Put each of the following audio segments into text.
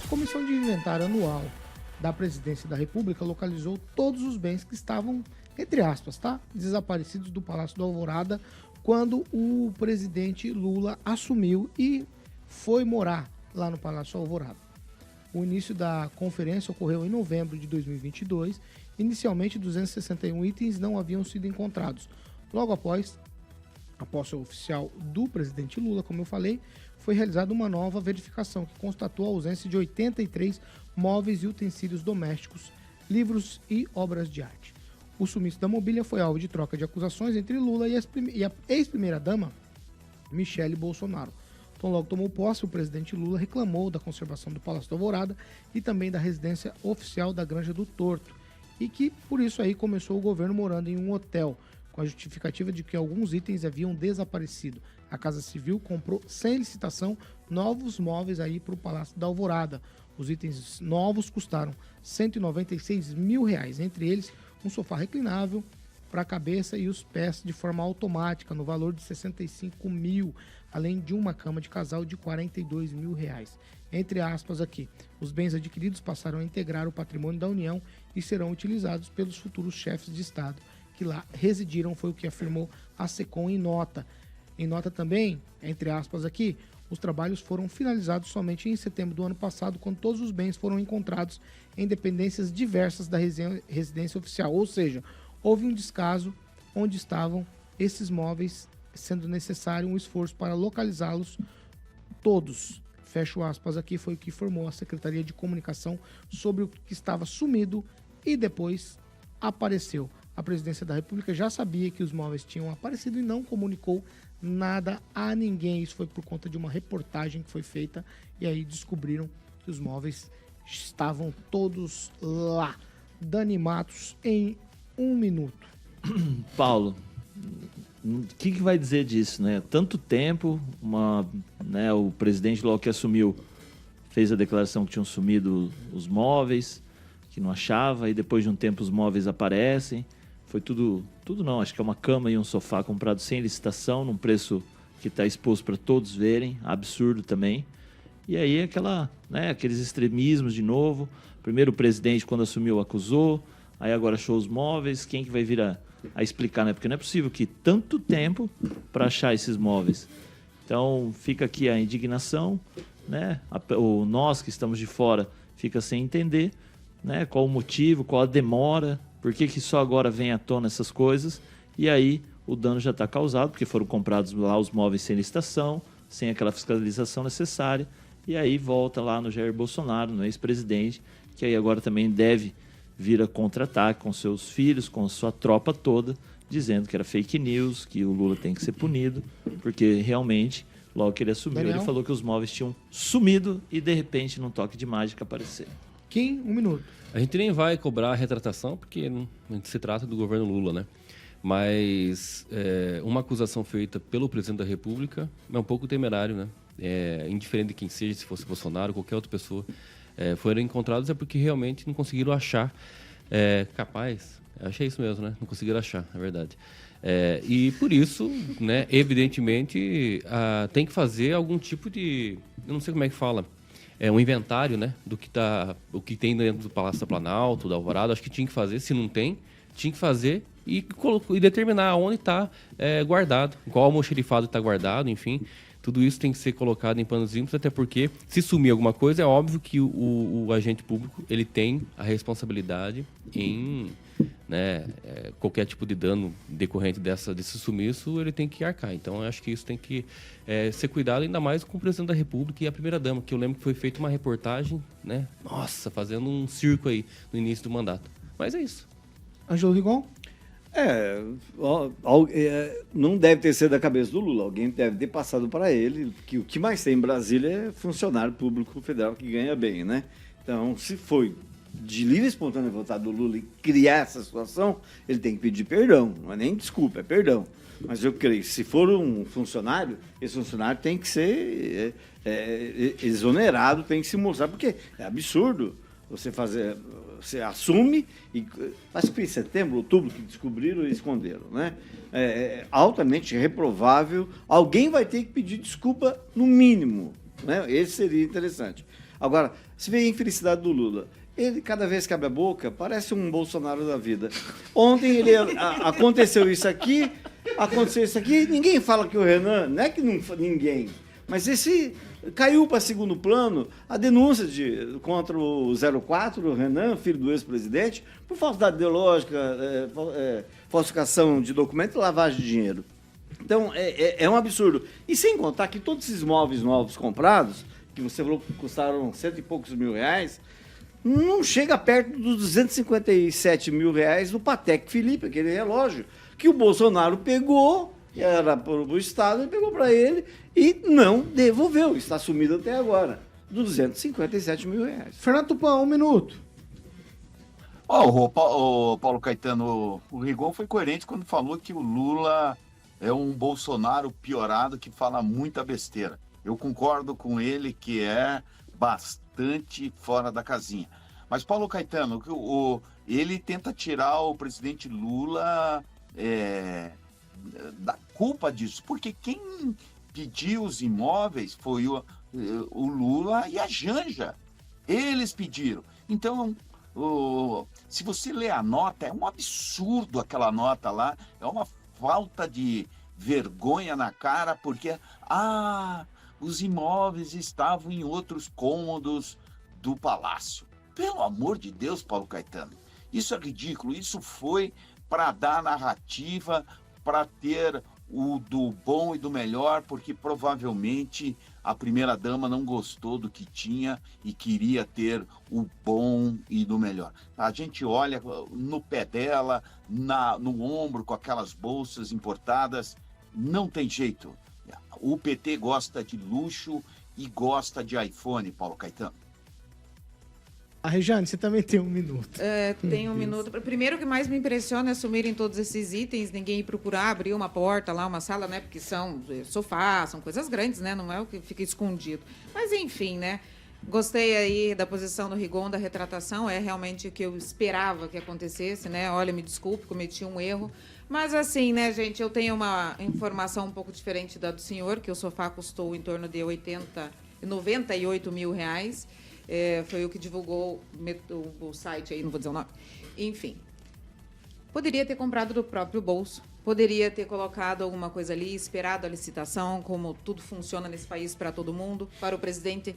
Comissão de Inventário Anual da Presidência da República localizou todos os bens que estavam, entre aspas, tá, desaparecidos do Palácio do Alvorada quando o presidente Lula assumiu e foi morar lá no Palácio Alvorada. O início da conferência ocorreu em novembro de 2022. Inicialmente, 261 itens não haviam sido encontrados. Logo após a posse oficial do presidente Lula, como eu falei, foi realizada uma nova verificação que constatou a ausência de 83 móveis e utensílios domésticos, livros e obras de arte. O sumiço da mobília foi alvo de troca de acusações entre Lula e a ex-primeira-dama Michele Bolsonaro. Então, logo tomou posse, o presidente Lula reclamou da conservação do Palácio do Alvorada e também da residência oficial da Granja do Torto, e que, por isso aí, começou o governo morando em um hotel, com a justificativa de que alguns itens haviam desaparecido. A Casa Civil comprou, sem licitação, novos móveis aí para o Palácio da Alvorada. Os itens novos custaram R$ 196 mil, entre eles um sofá reclinável para a cabeça e os pés de forma automática, no valor de R$ 65 mil, além de uma cama de casal de R$ 42 mil. Entre aspas aqui, os bens adquiridos passaram a integrar o patrimônio da União e serão utilizados pelos futuros chefes de Estado que lá residiram, foi o que afirmou a SECOM em nota. Em nota também, entre aspas aqui, os trabalhos foram finalizados somente em setembro do ano passado, quando todos os bens foram encontrados em dependências diversas da residência oficial. Ou seja, houve um descaso onde estavam esses móveis, sendo necessário um esforço para localizá-los todos. Fecho aspas aqui, foi o que informou a Secretaria de Comunicação sobre o que estava sumido e depois apareceu. A Presidência da República já sabia que os móveis tinham aparecido e não comunicou nada a ninguém. Isso foi por conta de uma reportagem que foi feita e aí descobriram que os móveis estavam todos lá. Dani Matos, em 1 minuto. Paulo, o que vai dizer disso, né? Tanto tempo, o presidente logo que assumiu fez a declaração que tinham sumido os móveis, que não achava, e depois de um tempo os móveis aparecem. Foi tudo não, acho que é uma cama e um sofá comprado sem licitação, num preço que está exposto para todos verem, absurdo também. E aí aqueles extremismos de novo. Primeiro o presidente, quando assumiu, acusou, aí agora achou os móveis. Quem que vai vir a explicar, né? Porque não é possível que tanto tempo para achar esses móveis. Então fica aqui a indignação, né? Nós que estamos de fora fica sem entender, né? Qual o motivo, qual a demora, por que só agora vem à tona essas coisas. E aí o dano já está causado, porque foram comprados lá os móveis sem licitação, sem aquela fiscalização necessária. E aí volta lá no Jair Bolsonaro, no ex-presidente, que aí agora também deve vir a contra-ataque com seus filhos, com a sua tropa toda, dizendo que era fake news, que o Lula tem que ser punido, porque realmente, logo que ele assumiu, ele falou que os móveis tinham sumido e, de repente, num toque de mágica, apareceram. Kim, 1 minuto. A gente nem vai cobrar a retratação, porque não se trata do governo Lula, né? Mas uma acusação feita pelo presidente da República é um pouco temerário, né? Indiferente de quem seja, se fosse Bolsonaro, qualquer outra pessoa, foram encontrados porque realmente não conseguiram achar. Capaz, achei isso mesmo, né? Não conseguiram achar, é verdade. E por isso, né, evidentemente, tem que fazer algum tipo de... Eu não sei como é que fala. Um inventário, né, o que tem dentro do Palácio do Planalto, da Alvorada. Acho que tinha que fazer. Se não tem, tinha que fazer e determinar onde está guardado, qual almoxarifado está guardado, enfim. Tudo isso tem que ser colocado em panos limpos, até porque, se sumir alguma coisa, é óbvio que o agente público ele tem a responsabilidade em qualquer tipo de dano decorrente desse sumiço, ele tem que arcar. Então, eu acho que isso tem que ser cuidado, ainda mais com o presidente da República e a primeira-dama, que eu lembro que foi feita uma reportagem, né? Nossa, fazendo um circo aí no início do mandato. Mas é isso. Ângelo Rigon? Não deve ter sido da cabeça do Lula. Alguém deve ter passado para ele que o que mais tem em Brasília é funcionário público federal que ganha bem, né? Então, se foi de livre e espontânea vontade do Lula e criar essa situação, ele tem que pedir perdão. Não é nem desculpa, é perdão. Mas eu creio que se for um funcionário, esse funcionário tem que ser exonerado, tem que se mostrar, porque é absurdo você assume, acho que foi em setembro, outubro, que descobriram e esconderam, né? É altamente reprovável. Alguém vai ter que pedir desculpa, no mínimo, né? Esse seria interessante. Agora, se vê a infelicidade do Lula. Ele, cada vez que abre a boca, parece um Bolsonaro da vida. Ontem aconteceu isso aqui, ninguém fala que o Renan, não é que não, ninguém, mas esse caiu para segundo plano a denúncia contra o 04, o Renan, filho do ex-presidente, por falsidade ideológica, falsificação de documento e lavagem de dinheiro. Então, é um absurdo. E sem contar que todos esses móveis novos comprados, que você falou que custaram R$100 e poucos mil, não chega perto dos R$257 mil do Patek Philippe, aquele relógio que o Bolsonaro pegou, era para o Estado, ele pegou para ele e não devolveu. Está sumido até agora. R$257 mil. Fernando Tupan, 1 minuto. O Paulo Caetano, o Rigon foi coerente quando falou que o Lula é um Bolsonaro piorado que fala muita besteira. Eu concordo com ele que é bastante fora da casinha. Mas, Paulo Caetano, ele tenta tirar o presidente Lula da culpa disso, porque quem pediu os imóveis foi o Lula e a Janja. Eles pediram. Então, se você ler a nota, é um absurdo aquela nota lá, é uma falta de vergonha na cara, porque os imóveis estavam em outros cômodos do palácio. Pelo amor de Deus, Paulo Caetano, isso é ridículo. Isso foi para dar narrativa, para ter o do bom e do melhor, porque provavelmente a primeira-dama não gostou do que tinha e queria ter o bom e do melhor. A gente olha no pé dela, no ombro, com aquelas bolsas importadas, não tem jeito. O PT gosta de luxo e gosta de iPhone, Paulo Caetano. A Rejane, você também tem 1 minuto. Tem 1 minuto. Primeiro, o que mais me impressiona é sumirem todos esses itens, ninguém ir procurar abrir uma porta lá, uma sala, né? Porque são sofás, são coisas grandes, né? Não é o que fica escondido. Mas, enfim, né? Gostei aí da posição do Rigon, da retratação. É realmente o que eu esperava que acontecesse, né? Olha, me desculpe, cometi um erro. Mas, assim, né, gente, eu tenho uma informação um pouco diferente da do senhor, que o sofá custou em torno de 98 mil reais. Foi o que divulgou o site aí, não vou dizer o nome. Enfim, poderia ter comprado do próprio bolso, poderia ter colocado alguma coisa ali, esperado a licitação, como tudo funciona nesse país para todo mundo, para o presidente,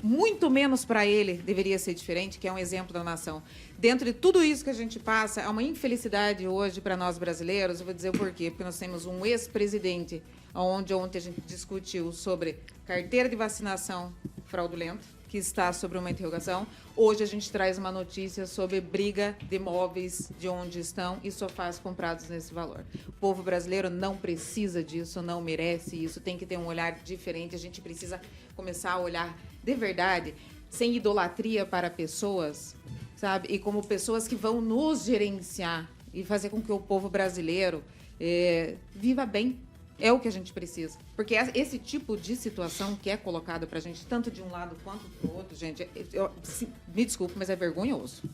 muito menos para ele deveria ser diferente, que é um exemplo da nação. Dentro de tudo isso que a gente passa, há uma infelicidade hoje para nós brasileiros, eu vou dizer o porquê, porque nós temos um ex-presidente, onde ontem a gente discutiu sobre carteira de vacinação fraudulenta, que está sobre uma interrogação. Hoje a gente traz uma notícia sobre briga de imóveis, de onde estão e sofás comprados nesse valor. O povo brasileiro não precisa disso, não merece isso, tem que ter um olhar diferente. A gente precisa começar a olhar de verdade, sem idolatria para pessoas, sabe? E como pessoas que vão nos gerenciar e fazer com que o povo brasileiro viva bem. É o que a gente precisa. Porque esse tipo de situação que é colocado para a gente, tanto de um lado quanto do outro, gente, me desculpe, mas é vergonhoso.